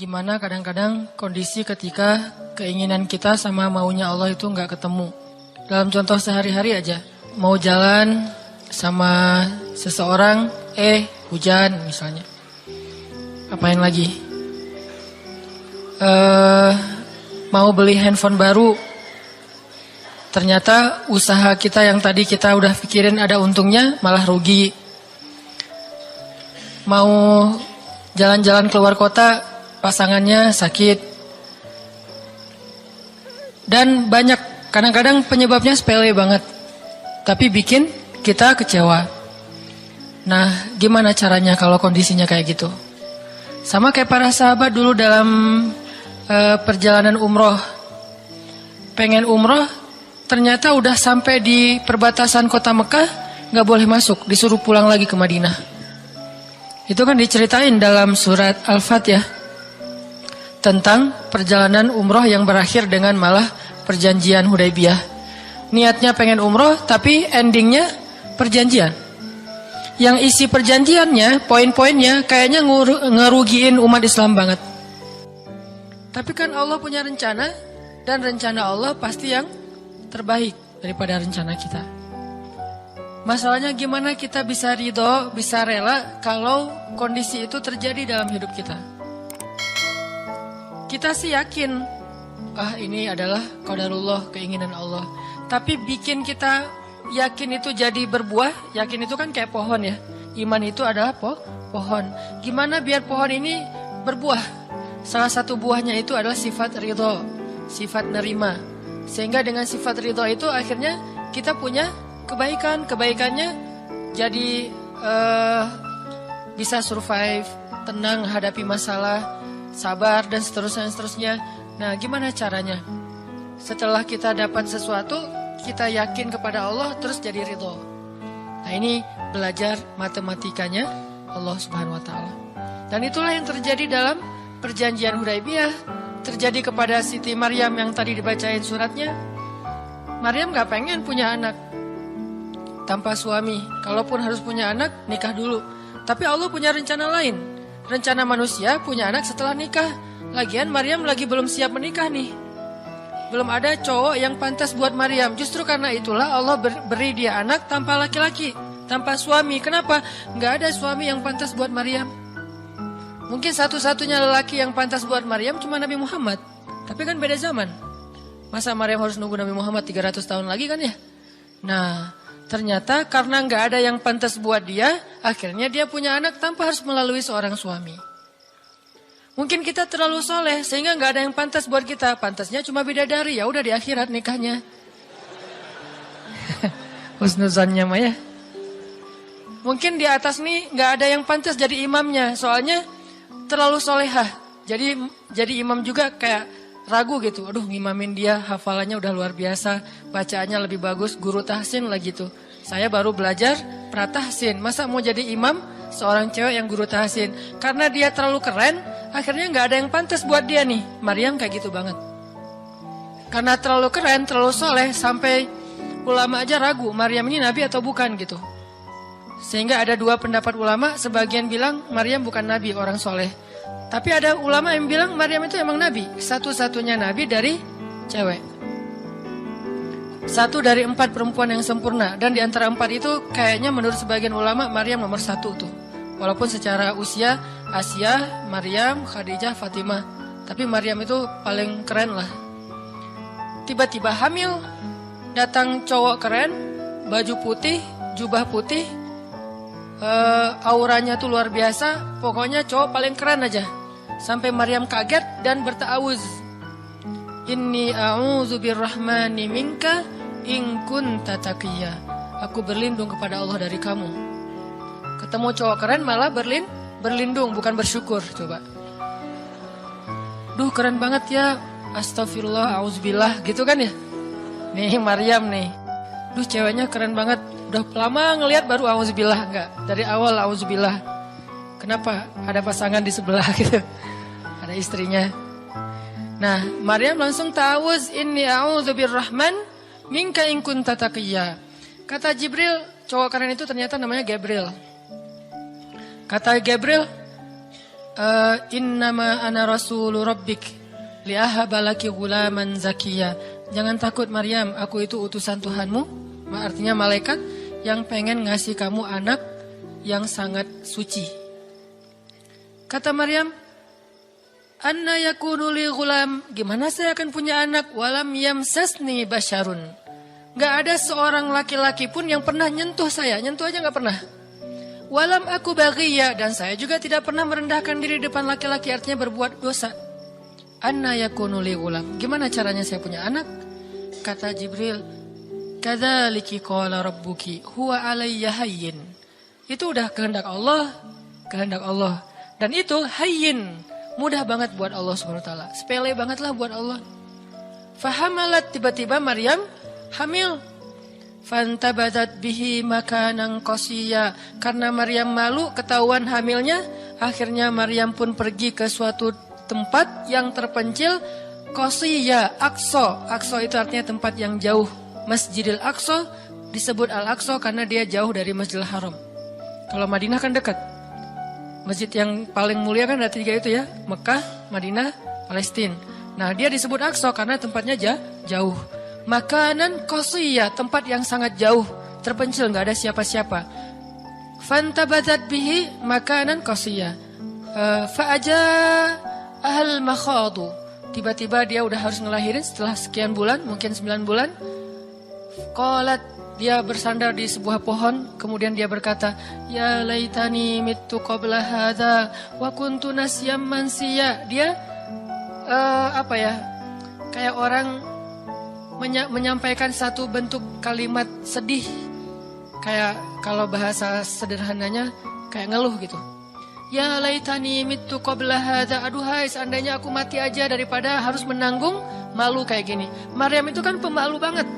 gimana kadang-kadang kondisi ketika keinginan kita sama maunya Allah itu nggak ketemu. Dalam contoh sehari-hari aja, mau jalan sama seseorang, hujan misalnya. Apain lagi? Mau beli handphone baru, ternyata usaha kita yang tadi kita udah pikirin ada untungnya malah rugi. Mau jalan-jalan keluar kota, pasangannya sakit. Dan banyak, kadang-kadang penyebabnya sepele banget, tapi bikin kita kecewa. Nah, gimana caranya kalau kondisinya kayak gitu? Sama kayak para sahabat dulu dalam perjalanan umroh. Pengen umroh, ternyata udah sampai di perbatasan kota Mekah, gak boleh masuk, disuruh pulang lagi ke Madinah. Itu kan diceritain dalam surat Al-Fatihah tentang perjalanan umroh yang berakhir dengan malah perjanjian Hudaybiyah. Niatnya pengen umroh, tapi endingnya perjanjian. Yang isi perjanjiannya, poin-poinnya kayaknya ngerugiin umat Islam banget. Tapi kan Allah punya rencana, dan rencana Allah pasti yang terbaik daripada rencana kita. Masalahnya gimana kita bisa ridho, bisa rela kalau kondisi itu terjadi dalam hidup kita. Kita sih yakin, ini adalah qadarullah, keinginan Allah. Tapi bikin kita yakin itu jadi berbuah, yakin itu kan kayak pohon ya. Iman itu adalah pohon. Gimana biar pohon ini berbuah? Salah satu buahnya itu adalah sifat ridho, sifat nerima. Sehingga dengan sifat ridho itu akhirnya kita punya kebaikan. Kebaikannya jadi bisa survive, tenang hadapi masalah, sabar dan seterusnya. Nah, gimana caranya? Setelah kita dapat sesuatu, kita yakin kepada Allah, terus jadi ridho. Nah, ini belajar matematikanya Allah Subhanahu wa Ta'ala. Dan itulah yang terjadi dalam perjanjian Hudaybiyah, terjadi kepada Siti Maryam yang tadi dibacain suratnya. Maryam gak pengen punya anak tanpa suami. Kalaupun harus punya anak, nikah dulu. Tapi Allah punya rencana lain. Rencana manusia punya anak setelah nikah. Lagian Maryam lagi belum siap menikah nih. Belum ada cowok yang pantas buat Maryam. Justru karena itulah Allah beri dia anak tanpa laki-laki, tanpa suami. Kenapa? Gak ada suami yang pantas buat Maryam. Mungkin satu-satunya lelaki yang pantas buat Maryam cuma Nabi Muhammad. Tapi kan beda zaman. Masa Maryam harus nunggu Nabi Muhammad 300 tahun lagi kan ya? Nah, ternyata karena gak ada yang pantas buat dia, akhirnya dia punya anak tanpa harus melalui seorang suami. Mungkin kita terlalu soleh sehingga gak ada yang pantas buat kita. Pantasnya cuma bidadari, ya udah di akhirat nikahnya. Husnuzannya mah ya. Mungkin di atas nih gak ada yang pantas jadi imamnya, soalnya terlalu solehah. Jadi imam juga kayak ragu gitu. Aduh, ngimamin dia, hafalannya udah luar biasa, bacaannya lebih bagus, guru tahsin lah gitu. Saya baru belajar pratahsin, masa mau jadi imam seorang cewek yang guru tahsin? Karena dia terlalu keren, akhirnya gak ada yang pantas buat dia nih. Maryam kayak gitu banget. Karena terlalu keren, terlalu soleh, sampai ulama aja ragu, Maryam ini nabi atau bukan gitu. Sehingga ada dua pendapat ulama, sebagian bilang Maryam bukan nabi, orang soleh. Tapi ada ulama yang bilang Maryam itu emang nabi, satu-satunya nabi dari cewek. Satu dari 4 perempuan yang sempurna. Dan di antara 4 itu kayaknya menurut sebagian ulama Maryam nomor 1 tuh. Walaupun secara usia Asia, Maryam, Khadijah, Fatimah. Tapi Maryam itu paling keren lah. Tiba-tiba hamil, datang cowok keren, baju putih, jubah putih, auranya tuh luar biasa. Pokoknya cowok paling keren aja. Sampai Maryam kaget dan berta'awuz. Inni a'udzu birrahmani minka in kunta taqiyya. Aku berlindung kepada Allah dari kamu. Ketemu cowok keren malah berlindung, bukan bersyukur. Coba. Duh, keren banget ya. Astagfirullah, auzubillah, gitu kan ya. Nih Maryam nih. Duh, ceweknya keren banget. Udah lama ngelihat baru auzubillah, enggak. Dari awal auzubillah. Kenapa? Ada pasangan di sebelah gitu. Ada istrinya. Nah, Maryam langsung ta'awuz, inni a'udzu birrahman minka in kunta taqiyya. Kata Jibril, cowok keren itu ternyata namanya Gabriel. Kata Gabriel, innama ana rasulu rabbik liahaba laki gulaman zakiya. Jangan takut Maryam, aku itu utusan Tuhanmu, artinya malaikat yang pengen ngasih kamu anak yang sangat suci. Kata Maryam, anna yakunu li gulam, gimana saya akan punya anak, walam yamsasni basyarun. Gak ada seorang laki-laki pun yang pernah nyentuh saya, nyentuh aja gak pernah. Walam aku baghiyya, dan saya juga tidak pernah merendahkan diri depan laki-laki, artinya berbuat dosa. Anna yakunu li gulam, gimana caranya saya punya anak? Kata Jibril, kadzaliki qala rabbuki huwa alayya hayyin. Itu udah kehendak Allah, kehendak Allah. Dan itu hayyin, mudah banget buat Allah SWT. Sepele banget lah buat Allah. Fahamalat, tiba-tiba Maryam hamil. Fantabadat bihi makanan qasiyya. Karena Maryam malu ketahuan hamilnya, akhirnya Maryam pun pergi ke suatu tempat yang terpencil, qasiyya, Aqsa. Aqsa itu artinya tempat yang jauh. Masjidil Aqsa disebut Al-Aqsa karena dia jauh dari Masjidil Haram. Kalau Madinah kan dekat. Masjid yang paling mulia kan ada 3 itu ya, Mekah, Madinah, Palestina. Nah, dia disebut Aqsa karena tempatnya jauh. Makanan qasiyya, tempat yang sangat jauh, terpencil, nggak ada siapa-siapa. Fantabadat bihi makanan qasiyya. Fa'aja ahal makhadu. Tiba-tiba dia udah harus ngelahirin setelah sekian bulan, mungkin 9 bulan. Qalat, dia bersandar di sebuah pohon, kemudian dia berkata, ya laitani mittu qabla hadza wa kuntu nasyam mansiya. Dia kayak orang menyampaikan satu bentuk kalimat sedih, kayak kalau bahasa sederhananya kayak ngeluh gitu. Ya laitani mittu qabla hadza, aduhai seandainya aku mati aja daripada harus menanggung malu kayak gini. Maryam itu kan pemalu banget.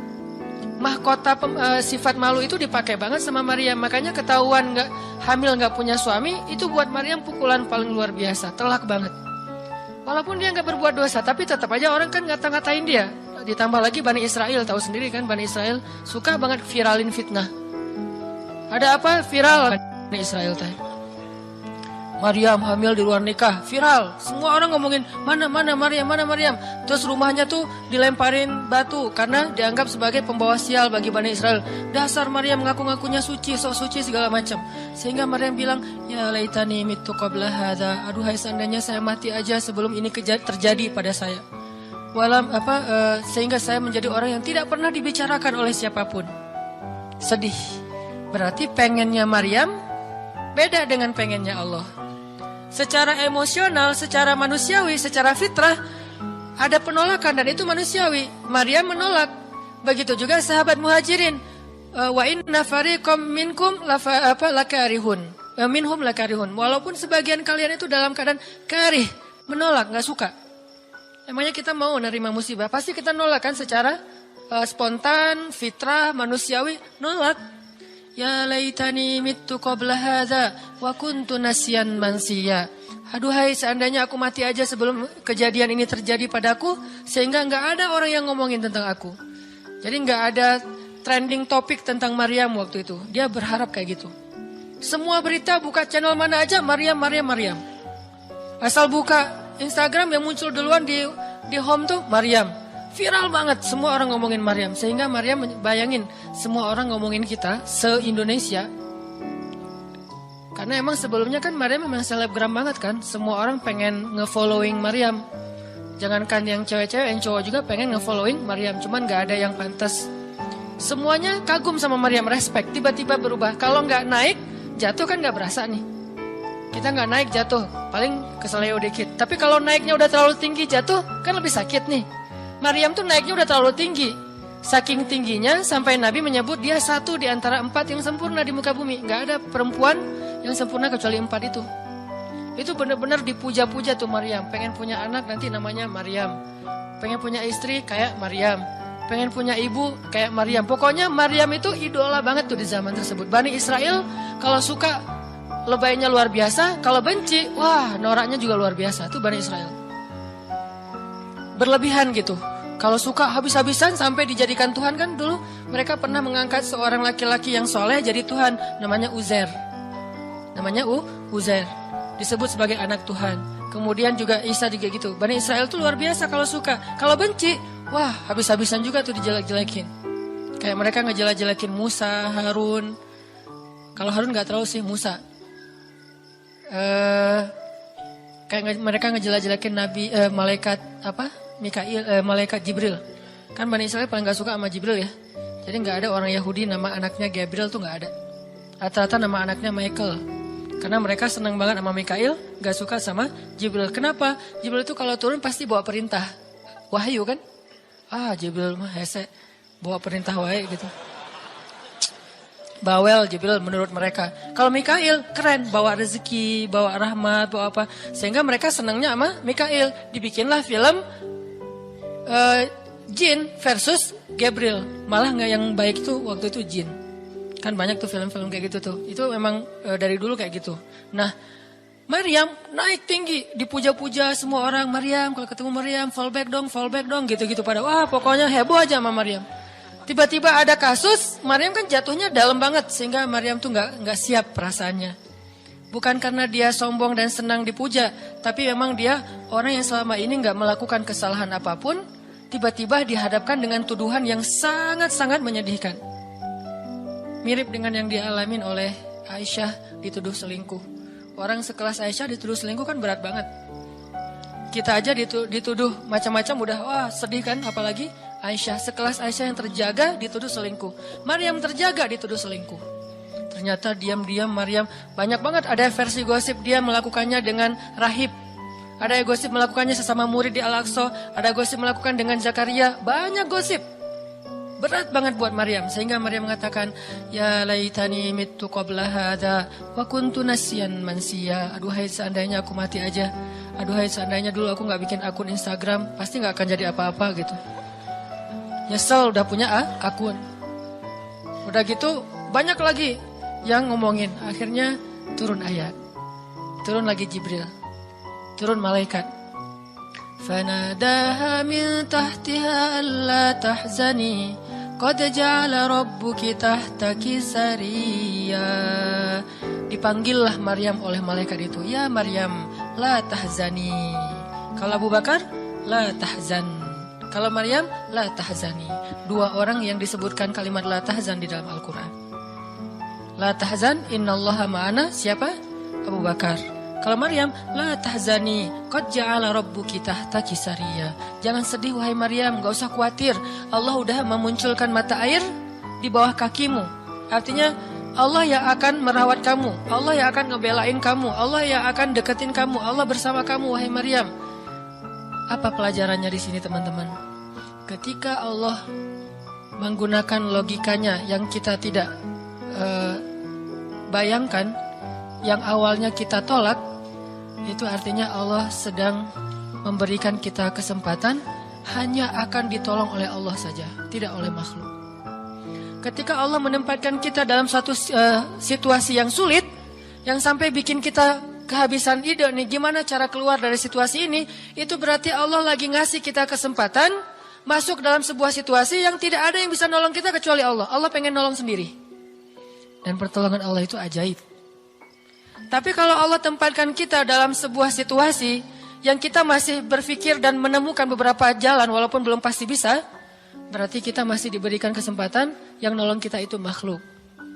Mahkota sifat malu itu dipakai banget sama Maryam. Makanya ketahuan hamil nggak punya suami, itu buat Maryam pukulan paling luar biasa, telak banget. Walaupun dia nggak berbuat dosa, tapi tetap aja orang kan ngata-ngatain dia. Ditambah lagi Bani Israel, tahu sendiri kan, Bani Israel suka banget viralin fitnah. Ada apa viral Bani Israel teh? Maryam hamil di luar nikah, viral. Semua orang ngomongin mana Maryam. Terus rumahnya tuh dilemparin batu karena dianggap sebagai pembawa sial bagi Bani Israel. Dasar Maryam ngaku-ngakunya suci, sok suci segala macam. Sehingga Maryam bilang, ya laitani mittu qabla hadza. Aduhai seandainya saya mati aja sebelum ini terjadi pada saya. Sehingga saya menjadi orang yang tidak pernah dibicarakan oleh siapapun. Sedih. Berarti pengennya Maryam beda dengan pengennya Allah. Secara emosional, secara manusiawi, secara fitrah ada penolakan dan itu manusiawi. Maryam menolak. Begitu juga sahabat Muhajirin. Wa inna fariqam minkum lakarihun. Minhum lakarihun. Walaupun sebagian kalian itu dalam keadaan karih, menolak, enggak suka. Emangnya kita mau nerima musibah? Pasti kita nolak kan secara spontan, fitrah, manusiawi, nolak. Ya laitani mittu qabla hadza wa kuntu nasyan mansiya. Aduhai seandainya aku mati aja sebelum kejadian ini terjadi padaku, sehingga enggak ada orang yang ngomongin tentang aku. Jadi enggak ada trending topik tentang Maryam waktu itu. Dia berharap kayak gitu. Semua berita buka channel mana aja Maryam. Asal buka Instagram yang muncul duluan di home tuh Maryam. Viral banget, semua orang ngomongin Maryam. Sehingga Maryam bayangin, semua orang ngomongin kita se-Indonesia. Karena emang sebelumnya kan Maryam memang selebgram banget kan. Semua orang pengen nge-following Maryam. Jangankan yang cewek-cewek, yang cowok juga pengen nge-following Maryam. Cuman gak ada yang pantas. Semuanya kagum sama Maryam, respect. Tiba-tiba berubah. Kalau gak naik, jatuh kan gak berasa nih. Kita gak naik, jatuh. Paling keseleo dikit. Tapi kalau naiknya udah terlalu tinggi, jatuh kan lebih sakit nih. Maryam tuh naiknya udah terlalu tinggi. Saking tingginya sampai Nabi menyebut dia satu di antara 4 yang sempurna di muka bumi. Gak ada perempuan yang sempurna kecuali 4 itu. Itu benar-benar dipuja-puja tuh Maryam. Pengen punya anak nanti namanya Maryam. Pengen punya istri kayak Maryam. Pengen punya ibu kayak Maryam. Pokoknya Maryam itu idola banget tuh di zaman tersebut. Bani Israel kalau suka lebaynya luar biasa. Kalau benci, wah noraknya juga luar biasa. Tuh Bani Israel. Berlebihan gitu. Kalau suka habis-habisan sampai dijadikan Tuhan kan dulu mereka pernah mengangkat seorang laki-laki yang soleh jadi Tuhan namanya Uzair. Namanya Uzair. disebut sebagai anak Tuhan. Kemudian juga Isa juga gitu. Bani Israel tuh luar biasa kalau suka. Kalau benci, wah habis-habisan juga tuh dijelek-jelekin. Kayak mereka ngejelek-jelekin Musa, Harun. Kalau Harun gak terlalu sih, Musa. Kayak mereka ngejelek-jelekin Nabi, malaikat apa? Malaikat Jibril. Kan Bani Israel paling gak suka sama Jibril ya. Jadi gak ada orang Yahudi nama anaknya Gabriel tuh gak ada. Rata-rata nama anaknya Michael. Karena mereka senang banget sama Mikail, gak suka sama Jibril. Kenapa? Jibril itu kalau turun pasti bawa perintah. Wahyu kan? Jibril mah hese. Bawa perintah wae gitu. Bawel Jibril menurut mereka. Kalau Mikail keren, bawa rezeki, bawa rahmat, bawa apa. Sehingga mereka senangnya sama Mikail. Dibikinlah film Jin versus Gabriel. Malah gak yang baik itu waktu itu Jin. Kan banyak tuh film-film kayak gitu tuh. Itu memang dari dulu kayak gitu. Nah, Maryam naik tinggi, dipuja-puja semua orang. Maryam, kalau ketemu Maryam, fall back dong, gitu-gitu pada. Wah, pokoknya heboh aja sama Maryam. Tiba-tiba ada kasus, Maryam kan jatuhnya dalam banget sehingga Maryam tuh nggak siap perasaannya. Bukan karena dia sombong dan senang dipuja, tapi memang dia orang yang selama ini nggak melakukan kesalahan apapun, tiba-tiba dihadapkan dengan tuduhan yang sangat-sangat menyedihkan. Mirip dengan yang dialamin oleh Aisyah dituduh selingkuh. Orang sekelas Aisyah dituduh selingkuh kan berat banget. Kita aja dituduh macam-macam udah sedih kan, apalagi Aisyah. Sekelas Aisyah yang terjaga dituduh selingkuh. Maryam terjaga dituduh selingkuh. Ternyata diam-diam Maryam banyak banget ada versi gosip dia melakukannya dengan rahib. Ada gosip melakukannya sesama murid di Al-Aqsa. Ada gosip melakukan dengan Zakaria. Banyak gosip. Berat banget buat Maryam. Sehingga Maryam mengatakan, ya laitani mittu qabla hadza wa kuntu nasyan mansiya. Aduhai seandainya aku mati aja. Aduhai seandainya dulu aku gak bikin akun Instagram. Pasti gak akan jadi apa-apa gitu. Nyesel udah punya akun. Udah gitu banyak lagi yang ngomongin. Akhirnya turun ayat. Turun lagi Jibril. Turun malaikat. Fanadaha min tahtiha alla tahzani qad ja'ala rabbuki tahtaki sariya. Dipanggillah Maryam oleh malaikat itu. Ya Maryam, la tahzani. Kalau Abu Bakar, la tahzan. Kalau Maryam, la tahzani. Dua orang yang disebutkan kalimat la tahzan di dalam Al-Quran. La tahzan, innallaha ma'ana. Siapa? Abu Bakar. Kalau Maryam, la tahzani, qad ja'ala rabbuki tahtaki sariya. Jangan sedih wahai Maryam, gak usah khawatir. Allah udah memunculkan mata air di bawah kakimu. Artinya Allah yang akan merawat kamu, Allah yang akan ngebelain kamu, Allah yang akan deketin kamu, Allah bersama kamu wahai Maryam. Apa pelajarannya di sini teman-teman? Ketika Allah menggunakan logikanya yang kita tidak bayangkan, yang awalnya kita tolak, itu artinya Allah sedang memberikan kita kesempatan hanya akan ditolong oleh Allah saja, tidak oleh makhluk. Ketika Allah menempatkan kita dalam suatu situasi yang sulit, yang sampai bikin kita kehabisan ide nih gimana cara keluar dari situasi ini, itu berarti Allah lagi ngasih kita kesempatan masuk dalam sebuah situasi yang tidak ada yang bisa nolong kita kecuali Allah. Allah pengen nolong sendiri. Dan pertolongan Allah itu ajaib. Tapi kalau Allah tempatkan kita dalam sebuah situasi yang kita masih berpikir dan menemukan beberapa jalan walaupun belum pasti bisa, berarti kita masih diberikan kesempatan yang nolong kita itu makhluk.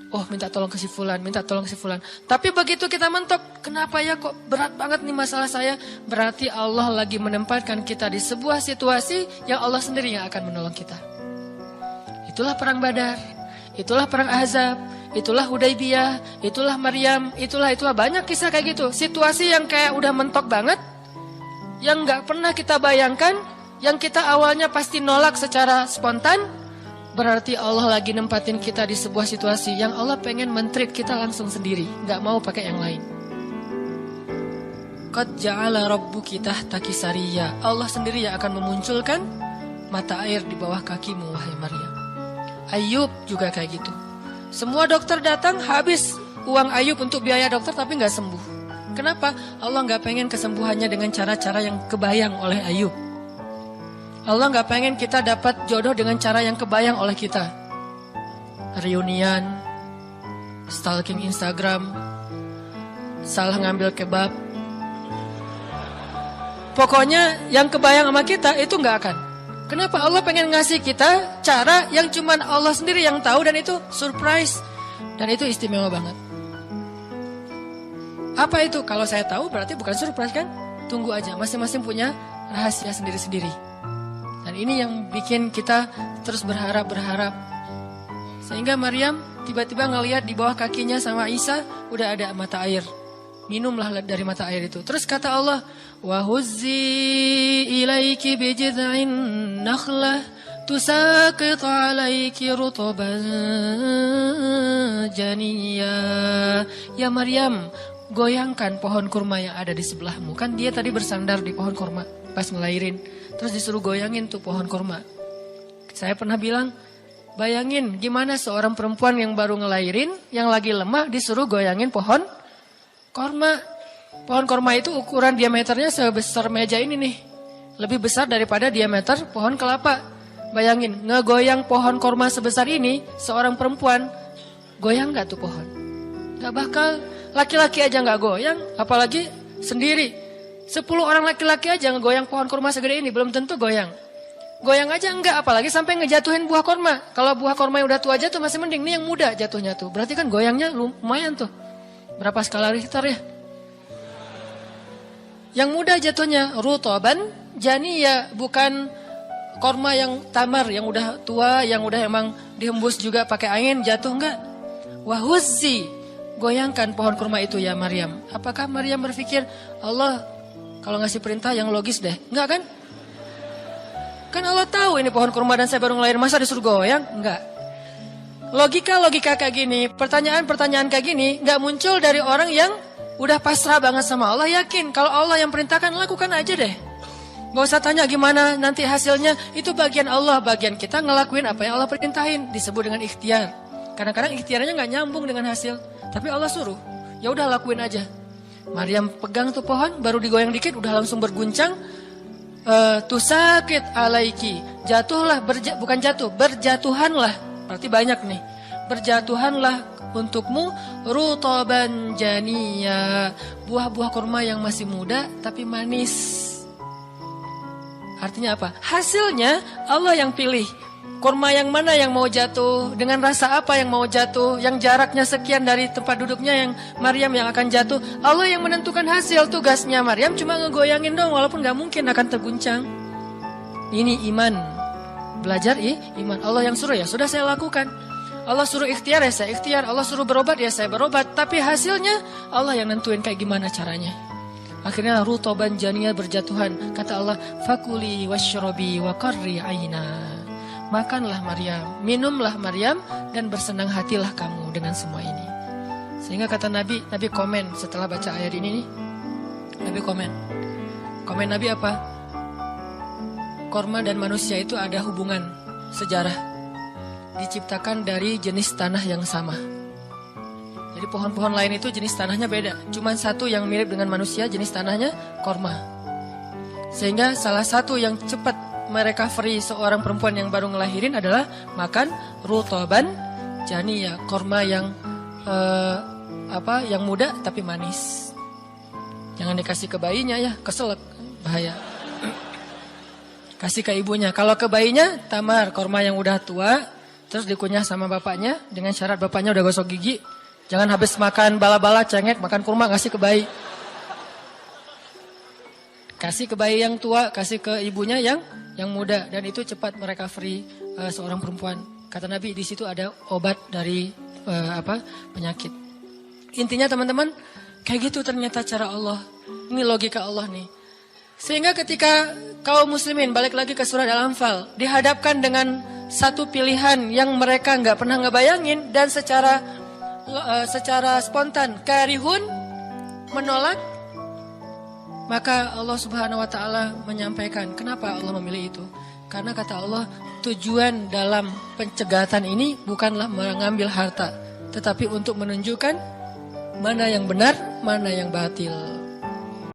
Oh minta tolong ke si fulan, minta tolong ke si fulan. Tapi begitu kita mentok, kenapa ya kok berat banget nih masalah saya? Berarti Allah lagi menempatkan kita di sebuah situasi yang Allah sendiri yang akan menolong kita. Itulah perang Badar, itulah perang Ahzab, itulah Hudaybiyah, itulah Maryam, itulah banyak kisah kayak gitu. Situasi yang kayak udah mentok banget, yang gak pernah kita bayangkan, yang kita awalnya pasti nolak secara spontan. Berarti Allah lagi nempatin kita di sebuah situasi yang Allah pengen men-treat kita langsung sendiri, gak mau pakai yang lain. Qad ja'ala rabbuki tahtaki sariya. Allah sendiri yang akan memunculkan mata air di bawah kakimu wahai Maryam. Ayub juga kayak gitu. Semua dokter datang habis uang Ayub untuk biaya dokter tapi gak sembuh. Kenapa? Allah gak pengen kesembuhannya dengan cara-cara yang kebayang oleh Ayub. Allah gak pengen kita dapat jodoh dengan cara yang kebayang oleh kita. Reunian, stalking Instagram, salah ngambil kebab, Pokoknya yang kebayang sama kita itu nggak akan. Kenapa Allah pengen ngasih kita cara yang cuman Allah sendiri yang tahu dan itu surprise. Dan itu istimewa banget. Apa itu? Kalau saya tahu berarti bukan surprise kan? Tunggu aja, masing-masing punya rahasia sendiri-sendiri. Dan ini yang bikin kita terus berharap. Sehingga Maryam tiba-tiba ngelihat di bawah kakinya sama Isa udah ada mata air. Minumlah dari mata air itu. Terus kata Allah, wa huzzi ilaiki bijid'in nakhlah tusaqit 'alaiki rutban janiyya. Ya Maryam, goyangkan pohon kurma yang ada di sebelahmu. Kan dia tadi bersandar di pohon kurma pas ngelahirin. Terus disuruh goyangin tuh pohon kurma. Saya pernah bilang, bayangin gimana seorang perempuan yang baru ngelahirin, yang lagi lemah disuruh goyangin pohon kurma. Pohon kurma itu ukuran diameternya sebesar meja ini nih. Lebih besar daripada diameter pohon kelapa. Bayangin, ngegoyang pohon kurma sebesar ini, seorang perempuan, goyang gak tuh pohon? Gak bakal. Laki-laki aja gak goyang, apalagi sendiri. 10 orang laki-laki aja ngegoyang pohon kurma segede ini, belum tentu goyang. Goyang aja enggak, apalagi sampai ngejatuhin buah kurma. Kalau buah kurma yang udah tua jatuh masih mending, ini yang muda jatuhnya tuh. Berarti kan goyangnya lumayan tuh. Berapa skala Richter ya? Yang muda jatuhnya rutoban janiyya, bukan kurma yang tamar, yang udah tua, yang udah emang dihembus juga pakai angin, jatuh enggak. Wahuzzi, goyangkan pohon kurma itu ya Maryam. Apakah Maryam berpikir, Allah kalau ngasih perintah yang logis deh? Enggak kan? Kan Allah tahu ini pohon kurma dan saya baru ngelahirin, masa disuruh goyang? Enggak. Logika kayak gini, pertanyaan kayak gini enggak muncul dari orang yang udah pasrah banget sama Allah, yakin kalau Allah yang perintahkan, lakukan aja deh. Gak usah tanya gimana nanti hasilnya, itu bagian Allah, bagian kita ngelakuin apa yang Allah perintahin, disebut dengan ikhtiar. Kadang-kadang ikhtiarnya nggak nyambung dengan hasil, tapi Allah suruh, ya udah lakuin aja. Maryam pegang tuh pohon, baru digoyang dikit, udah langsung berguncang. Tusakit alaiki, jatuhlah, bukan jatuh, berjatuhanlah, berarti banyak nih. Berjatuhanlah untukmu rutoban janiyya, buah-buah kurma yang masih muda tapi manis. Artinya apa? Hasilnya Allah yang pilih. Kurma yang mana yang mau jatuh, dengan rasa apa yang mau jatuh, yang jaraknya sekian dari tempat duduknya yang Maryam yang akan jatuh. Allah yang menentukan hasil. Tugasnya Maryam cuma ngegoyangin dong, walaupun gak mungkin akan terguncang. Ini iman. Belajar iman. Allah yang suruh, ya sudah saya lakukan. Allah suruh ikhtiar, ya saya ikhtiar. Allah suruh berobat, ya saya berobat. Tapi hasilnya Allah yang nentuin kayak gimana caranya. Akhirnya rutoban janiyya, berjatuhan. Kata Allah, fakuli wasyrobi wa qarri aina. Makanlah Maryam, minumlah Maryam, dan bersenang hatilah kamu dengan semua ini. Sehingga kata Nabi komen setelah baca ayat ini nih. Nabi komen Nabi apa? Kurma dan manusia itu ada hubungan sejarah. Diciptakan dari jenis tanah yang sama. Jadi pohon-pohon lain itu jenis tanahnya beda. Cuman satu yang mirip dengan manusia, jenis tanahnya kurma. Sehingga salah satu yang cepat merecovery seorang perempuan yang baru ngelahirin adalah makan rutoban janiyya, kurma yang yang muda tapi manis. Jangan dikasih ke bayinya ya, keselak, bahaya. Kasih ke ibunya. Kalau ke bayinya tamar, kurma yang udah tua, terus dikunyah sama bapaknya dengan syarat bapaknya udah gosok gigi. Jangan habis makan bala-bala cengek, makan kurma ngasih ke bayi. Kasih ke bayi yang tua, kasih ke ibunya yang muda, dan itu cepat merecovery seorang perempuan. Kata Nabi di situ ada obat dari penyakit. Intinya teman-teman, kayak gitu ternyata cara Allah. Ini logika Allah nih. Sehingga ketika kaum muslimin balik lagi ke surat Al-Anfal, dihadapkan dengan satu pilihan yang mereka nggak pernah ngebayangin dan secara spontan karihun, menolak. Maka Allah Subhanahu wa taala menyampaikan kenapa Allah memilih itu. Karena kata Allah, tujuan dalam pencegatan ini bukanlah mengambil harta, tetapi untuk menunjukkan mana yang benar, mana yang batil.